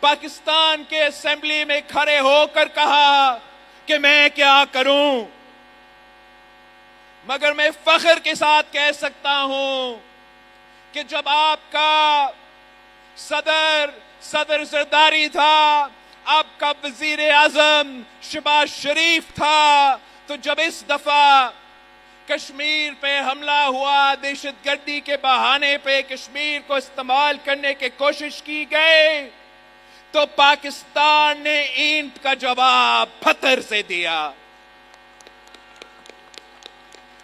پاکستان کے اسمبلی میں کھڑے ہو کر کہا کہ میں کیا کروں، مگر میں فخر کے ساتھ کہہ سکتا ہوں کہ جب آپ کا صدر زرداری تھا، آپ کا وزیر اعظم شہباز شریف تھا، تو جب اس دفعہ کشمیر پہ حملہ ہوا، دہشت گردی کے بہانے پہ کشمیر کو استعمال کرنے کی کوشش کی گئی، تو پاکستان نے اینٹ کا جواب پتھر سے دیا۔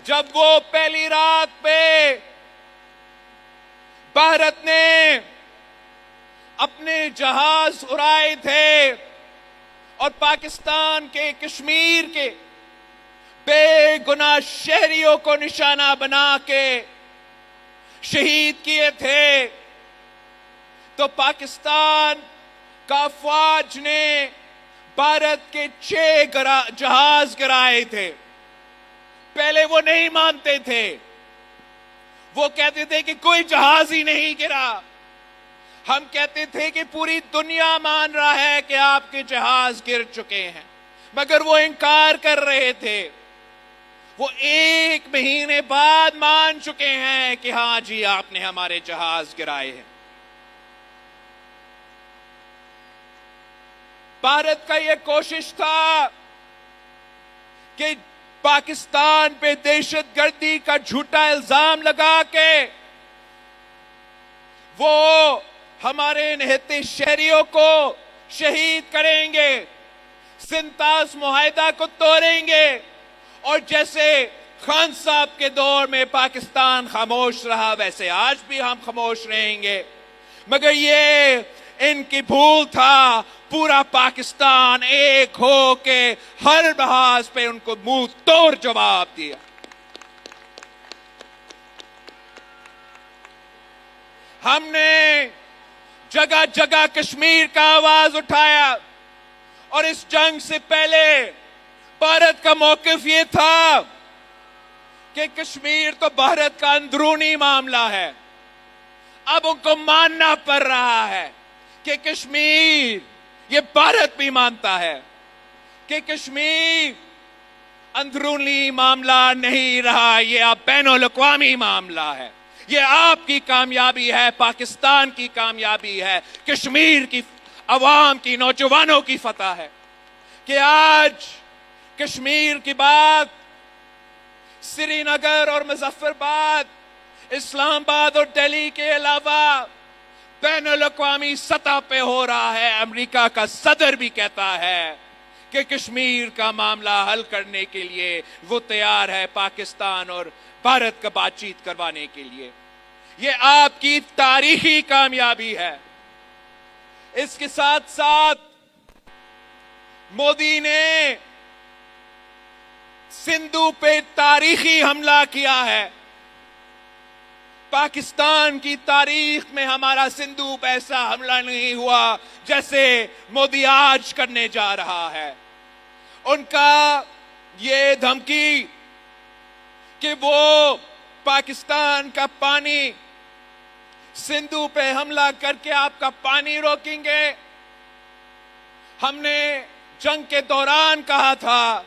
جب وہ پہلی رات پہ بھارت نے اپنے جہاز اڑائے تھے اور پاکستان کے کشمیر کے بے گناہ شہریوں کو نشانہ بنا کے شہید کیے تھے، تو پاکستان کا فوج نے بھارت کے 6 جہاز گرائے تھے۔ پہلے وہ نہیں مانتے تھے، وہ کہتے تھے کہ کوئی جہاز ہی نہیں گرا۔ ہم کہتے تھے کہ پوری دنیا مان رہا ہے کہ آپ کے جہاز گر چکے ہیں، مگر وہ انکار کر رہے تھے۔ وہ 1 مہینے بعد مان چکے ہیں کہ ہاں جی آپ نے ہمارے جہاز گرائے ہیں۔ بھارت کا یہ کوشش تھا کہ پاکستان پہ دہشت گردی کا جھوٹا الزام لگا کے وہ ہمارے نہتے شہریوں کو شہید کریں گے، سنتاس معاہدہ کو توڑیں گے، اور جیسے خان صاحب کے دور میں پاکستان خاموش رہا ویسے آج بھی ہم خاموش رہیں گے۔ مگر یہ ان کی بھول تھا، پورا پاکستان ایک ہو کے ہر لحاظ پہ ان کو منہ توڑ جواب دیا۔ ہم نے جگہ جگہ کشمیر کا آواز اٹھایا، اور اس جنگ سے پہلے بھارت کا موقف یہ تھا کہ کشمیر تو بھارت کا اندرونی معاملہ ہے۔ اب ان کو ماننا پڑ رہا ہے کہ کشمیر، یہ بھارت بھی مانتا ہے کہ کشمیر اندرونی معاملہ نہیں رہا، یہ اب بین الاقوامی معاملہ ہے۔ یہ آپ کی کامیابی ہے، پاکستان کی کامیابی ہے، کشمیر کی عوام کی، نوجوانوں کی فتح ہے کہ آج کشمیر کی بات سری نگر اور مظفر آباد، اسلام آباد اور دہلی کے علاوہ بین الاقوامی سطح پہ ہو رہا ہے۔ امریکہ کا صدر بھی کہتا ہے کہ کشمیر کا معاملہ حل کرنے کے لیے وہ تیار ہے پاکستان اور بھارت کا بات چیت کروانے کے لیے۔ یہ آپ کی تاریخی کامیابی ہے۔ اس کے ساتھ ساتھ مودی نے سندھو پہ تاریخی حملہ کیا ہے۔ پاکستان کی تاریخ میں ہمارا سندھو پہ ایسا حملہ نہیں ہوا جیسے مودی آج کرنے جا رہا ہے۔ ان کا یہ دھمکی کہ وہ پاکستان کا پانی، سندھو پہ حملہ کر کے آپ کا پانی روکیں گے۔ ہم نے جنگ کے دوران کہا تھا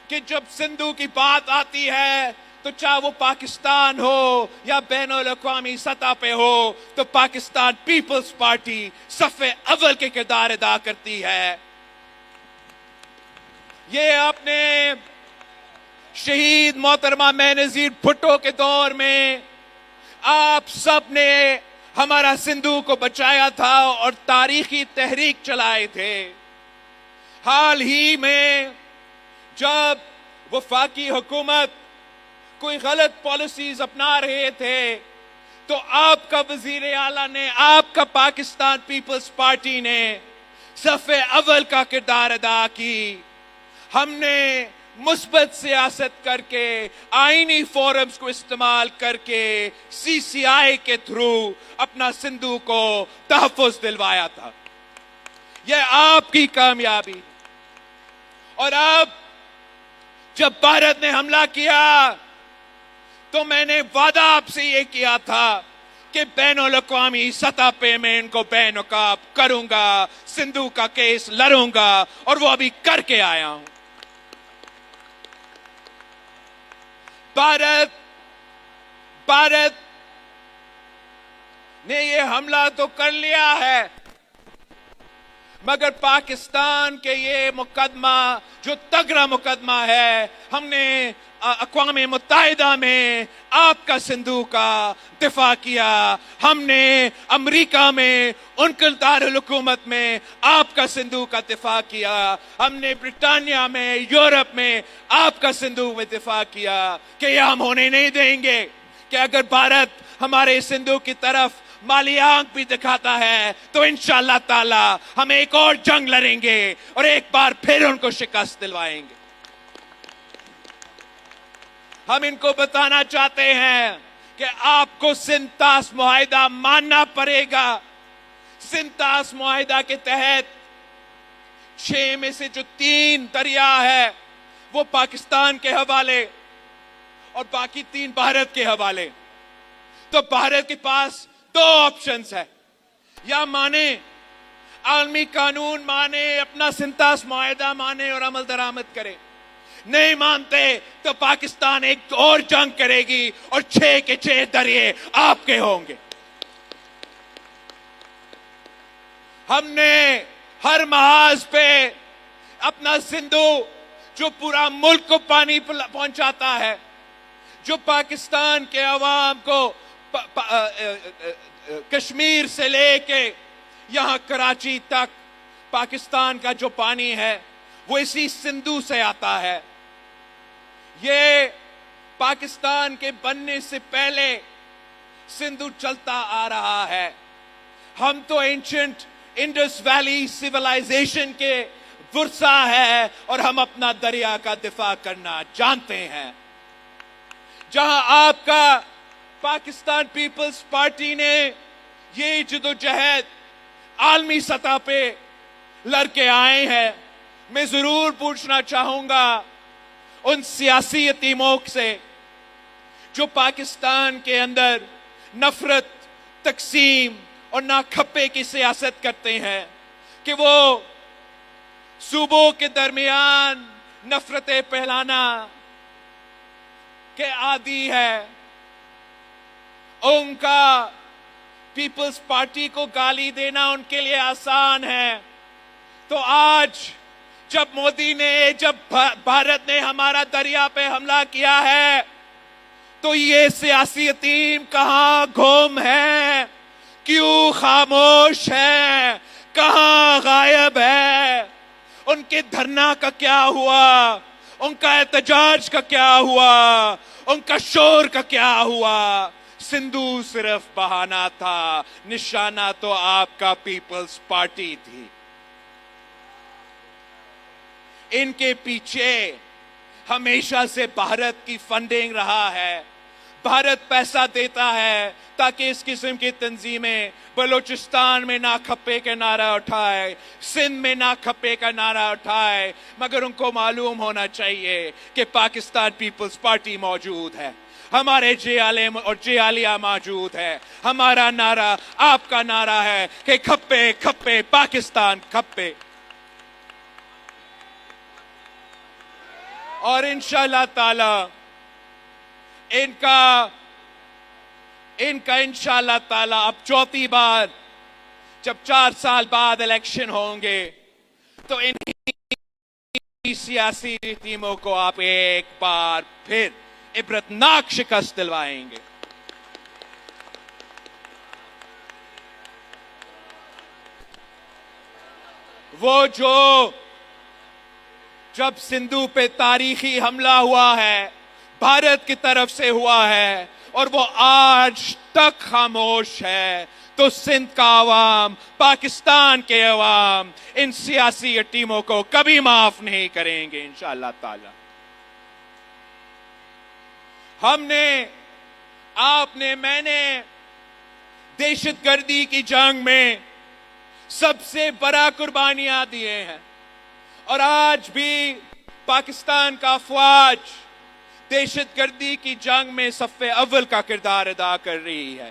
کہ جب سندھو کی بات آتی ہے تو چاہے وہ پاکستان ہو یا بین الاقوامی سطح پہ ہو، تو پاکستان پیپلز پارٹی صف اول کے کردار ادا کرتی ہے۔ یہ اپنے شہید محترمہ ماں نذیر بھٹو کے دور میں آپ سب نے ہمارا سندھو کو بچایا تھا اور تاریخی تحریک چلائے تھے۔ حال ہی میں جب وفاقی حکومت کوئی غلط پالیسیز اپنا رہے تھے تو آپ کا وزیر اعلیٰ نے، آپ کا پاکستان پیپلز پارٹی نے صف اول کا کردار ادا کی۔ ہم نے مثبت سیاست کر کے، آئینی فورمز کو استعمال کر کے، سی سی آئی کے تھرو اپنا سندھو کو تحفظ دلوایا تھا۔ یہ آپ کی کامیابی۔ اور اب جب بھارت نے حملہ کیا تو میں نے وعدہ آپ سے یہ کیا تھا، کہ بین الاقوامی سطح پہ میں ان کو بے نقاب کروں گا, سندھو کا کیس لڑوں گا, اور وہ ابھی کر کے آیا ہوں. بھارت نے یہ حملہ تو کر لیا ہے, مگر پاکستان کے یہ مقدمہ جو تگڑا مقدمہ ہے, ہم نے اقوام متحدہ میں آپ کا سندھو کا دفاع کیا, ہم نے امریکہ میں ان کے دارالحکومت میں آپ کا سندھو کا دفاع کیا, ہم نے برطانیہ میں, یورپ میں آپ کا سندھو میں دفاع کیا کہ یہ ہم ہونے نہیں دیں گے, کہ اگر بھارت ہمارے سندھو کی طرف مالی آنکھ بھی دکھاتا ہے تو انشاءاللہ تعالی ہم ایک اور جنگ لڑیں گے اور ایک بار پھر ان کو شکست دلوائیں گے. ہم ان کو بتانا چاہتے ہیں کہ آپ کو سنتاس معاہدہ ماننا پڑے گا. سنتاس معاہدہ کے تحت 6 میں سے جو 3 دریا ہے وہ پاکستان کے حوالے اور باقی 3 بھارت کے حوالے. تو بھارت کے پاس 2 آپشنز ہے, یا مانے عالمی قانون مانے, اپنا سنتاس معاہدہ مانے اور عمل درآمد کرے. نہیں مانتے تو پاکستان ایک اور جنگ کرے گی اور 6 کے 6 دریا آپ کے ہوں گے. ہم نے ہر محاذ پہ اپنا سندھو جو پورا ملک کو پانی پہنچاتا ہے, جو پاکستان کے عوام کو کشمیر سے لے کے یہاں کراچی تک پاکستان کا جو پانی ہے وہ اسی سندھو سے آتا ہے. یہ پاکستان کے بننے سے پہلے سندھو چلتا آ رہا ہے. ہم تو اینشنٹ انڈس ویلی سیولائزیشن کے ورثہ ہے اور ہم اپنا دریا کا دفاع کرنا جانتے ہیں. جہاں آپ کا پاکستان پیپلز پارٹی نے یہ جدوجہد عالمی سطح پہ لڑ کے آئے ہیں, میں ضرور پوچھنا چاہوں گا ان سیاسی یتیموں سے جو پاکستان کے اندر نفرت, تقسیم اور ناکھپے کی سیاست کرتے ہیں, کہ وہ صوبوں کے درمیان نفرتیں پھیلانا کے عادی ہے. ان کا پیپلز پارٹی کو گالی دینا ان کے لیے آسان ہے. تو آج جب بھارت نے ہمارا دریا پہ حملہ کیا ہے تو یہ سیاسی یتیم کہاں گم ہے, کیوں خاموش ہے, کہاں غائب ہے؟ ان کے دھرنا کا کیا ہوا, ان کا احتجاج کا کیا ہوا, ان کا شور کا کیا ہوا؟ سندھو صرف بہانہ تھا, نشانہ تو آپ کا پیپلز پارٹی تھی. ان کے پیچھے ہمیشہ سے بھارت کی فنڈنگ رہا ہے. بھارت پیسہ دیتا ہے تاکہ اس قسم کی تنظیمیں بلوچستان میں نہ کھپے کا نعرہ اٹھائے, سندھ میں نہ کھپے کا نعرہ اٹھائے. مگر ان کو معلوم ہونا چاہیے کہ پاکستان پیپلز پارٹی موجود ہے, ہمارے جیالیہ موجود ہے. ہمارا نعرہ آپ کا نعرہ ہے کہ کھپے کھپے پاکستان کھپے. اور انشاءاللہ تعالی ان کا انشاءاللہ تعالی اب 4تھی بار جب 4 سال بعد الیکشن ہوں گے تو ان سیاسی ٹیموں کو آپ ایک بار پھر عبرتناک شکست دلوائیں گے. وہ جو جب سندھو پہ تاریخی حملہ ہوا ہے بھارت کی طرف سے ہوا ہے اور وہ آج تک خاموش ہے, تو سندھ کا عوام, پاکستان کے عوام ان سیاسی ٹیموں کو کبھی معاف نہیں کریں گے انشاءاللہ تعالی. ہم نے, آپ نے, میں نے دہشت گردی کی جنگ میں سب سے بڑا قربانیاں دیے ہیں, اور آج بھی پاکستان کا افواج دہشت گردی کی جنگ میں صف اول کا کردار ادا کر رہی ہے.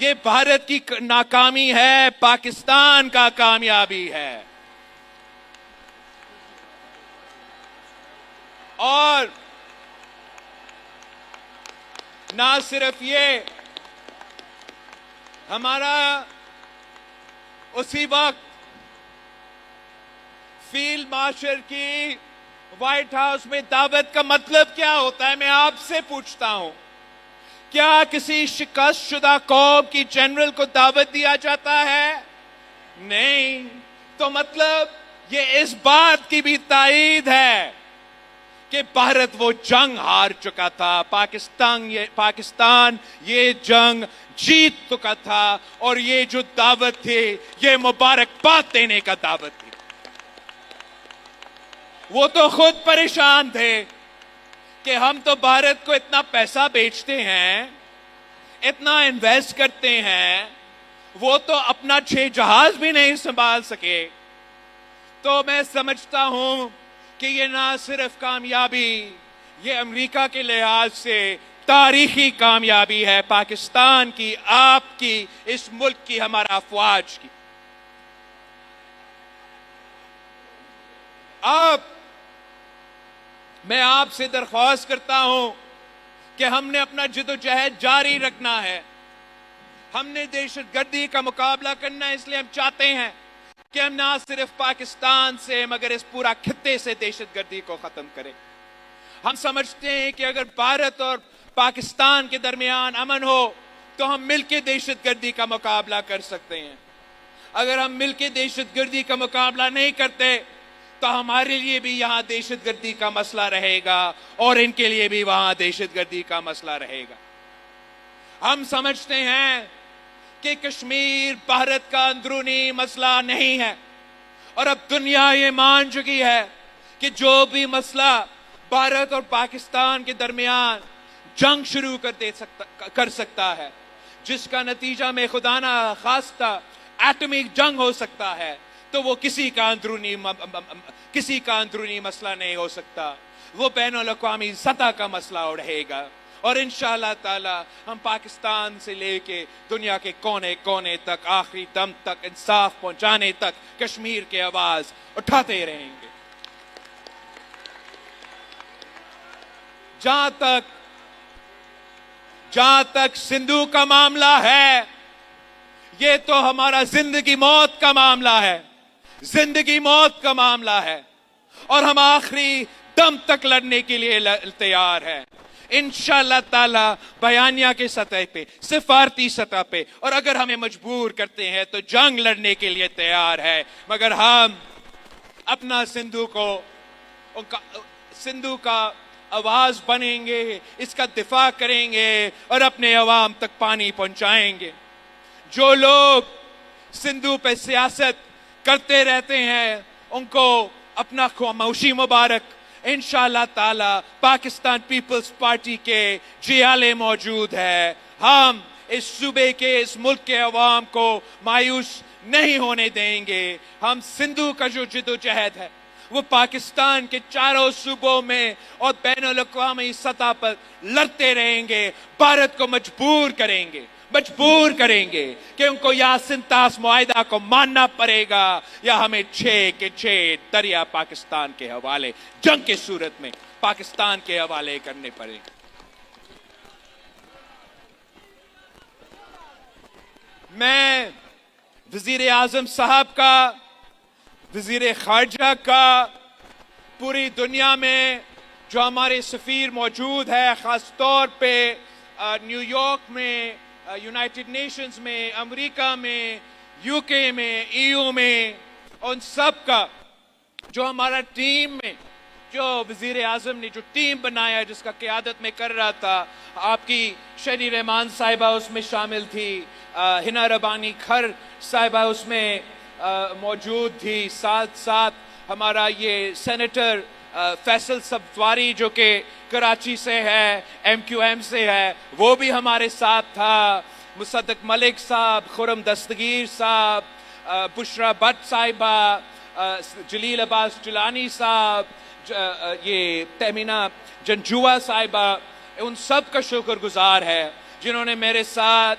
یہ بھارت کی ناکامی ہے، پاکستان کا کامیابی ہے. اور نہ صرف یہ، ہمارا اسی وقت فیلڈ مارشل کی وائٹ ہاؤس میں دعوت کا مطلب کیا ہوتا ہے؟ میں آپ سے پوچھتا ہوں، کیا کسی شکست شدہ قوم کی جنرل کو دعوت دیا جاتا ہے؟ نہیں. تو مطلب یہ اس بات کی بھی تائید ہے کہ بھارت وہ جنگ ہار چکا تھا، پاکستان یہ جنگ جیت چکا تھا، اور یہ جو دعوت تھی یہ مبارکباد دینے کا دعوت تھی. وہ تو خود پریشان تھے کہ ہم تو بھارت کو اتنا پیسہ بیچتے ہیں، اتنا انویسٹ کرتے ہیں، وہ تو اپنا 6 جہاز بھی نہیں سنبھال سکے. تو میں سمجھتا ہوں کہ یہ نہ صرف کامیابی، یہ امریکہ کے لحاظ سے تاریخی کامیابی ہے، پاکستان کی، آپ کی، اس ملک کی، ہمارا افواج کی. میں آپ سے درخواست کرتا ہوں کہ ہم نے اپنا جدوجہد جاری رکھنا ہے. ہم نے دہشت گردی کا مقابلہ کرنا ہے، اس لیے ہم چاہتے ہیں کہ ہم نہ صرف پاکستان سے مگر اس پورا خطے سے دہشت گردی کو ختم کریں. ہم سمجھتے ہیں کہ اگر بھارت اور پاکستان کے درمیان امن ہو تو ہم مل کے دہشت گردی کا مقابلہ کر سکتے ہیں. اگر ہم مل کے دہشت گردی کا مقابلہ نہیں کرتے تو ہمارے لیے بھی یہاں دہشت گردی کا مسئلہ رہے گا، اور ان کے لیے بھی وہاں دہشت گردی کا مسئلہ رہے گا. ہم سمجھتے ہیں کہ کشمیر بھارت کا اندرونی مسئلہ نہیں ہے، اور اب دنیا یہ مان چکی ہے کہ جو بھی مسئلہ بھارت اور پاکستان کے درمیان جنگ شروع کر سکتا ہے، جس کا نتیجہ میں خدا نہ خواستہ ایٹمک جنگ ہو سکتا ہے، تو وہ کسی کا اندرونی مسئلہ نہیں ہو سکتا، وہ بین الاقوامی سطح کا مسئلہ رہے گا. اور انشاءاللہ تعالی ہم پاکستان سے لے کے دنیا کے کونے کونے تک، آخری دم تک انصاف پہنچانے تک کشمیر کی آواز اٹھاتے رہیں گے. جہاں تک سندھو کا معاملہ ہے، یہ تو ہمارا زندگی موت کا معاملہ ہے، زندگی موت کا معاملہ ہے، اور ہم آخری دم تک لڑنے کے لیے تیار ہیں. انشاءاللہ تعالی بیانیہ کے سطح پہ، سفارتی سطح پہ، اور اگر ہمیں مجبور کرتے ہیں تو جنگ لڑنے کے لیے تیار ہے، مگر ہم اپنا سندھو کا آواز بنیں گے، اس کا دفاع کریں گے، اور اپنے عوام تک پانی پہنچائیں گے. جو لوگ سندھو پہ سیاست کرتے رہتے ہیں ان کو اپنا خاموشی مبارک. انشاءاللہ تعالی پاکستان پیپلز پارٹی کے جیالے موجود ہے. ہم اس صوبے کے، اس ملک کے عوام کو مایوس نہیں ہونے دیں گے. ہم سندھو کا جو جدوجہد ہے وہ پاکستان کے چاروں صوبوں میں اور بین الاقوامی سطح پر لڑتے رہیں گے. بھارت کو مجبور کریں گے کہ ان کو یا سنتاس معاہدہ کو ماننا پڑے گا، یا ہمیں 6 کے 6 دریا پاکستان کے حوالے، جنگ کے صورت میں پاکستان کے حوالے کرنے پڑے گا. میں وزیر اعظم صاحب کا، وزیر خارجہ کا، پوری دنیا میں جو ہمارے سفیر موجود ہے، خاص طور پہ نیو یارک میں، یونائٹڈ نیشنز میں، امریکہ میں، یو کے میں، EU میں، ان سب کا جو ہمارا ٹیم میں، جو وزیر اعظم نے جو ٹیم بنایا جس کا قیادت میں کر رہا تھا، آپ کی شہری رحمان صاحبہ اس میں شامل تھی، ہنا ربانی کھر صاحبہ اس میں موجود تھی، ساتھ ہمارا یہ سینیٹر فیصل سبزواری جو کہ کراچی سے ہے، MQM سے ہے، وہ بھی ہمارے ساتھ تھا، مصدق ملک صاحب، خرم دستگیر صاحب، بشرا بٹ صاحبہ، جلیل عباس جلانی صاحب، یہ تہمینہ جنجوہ صاحبہ، ان سب کا شکر گزار ہے جنہوں نے میرے ساتھ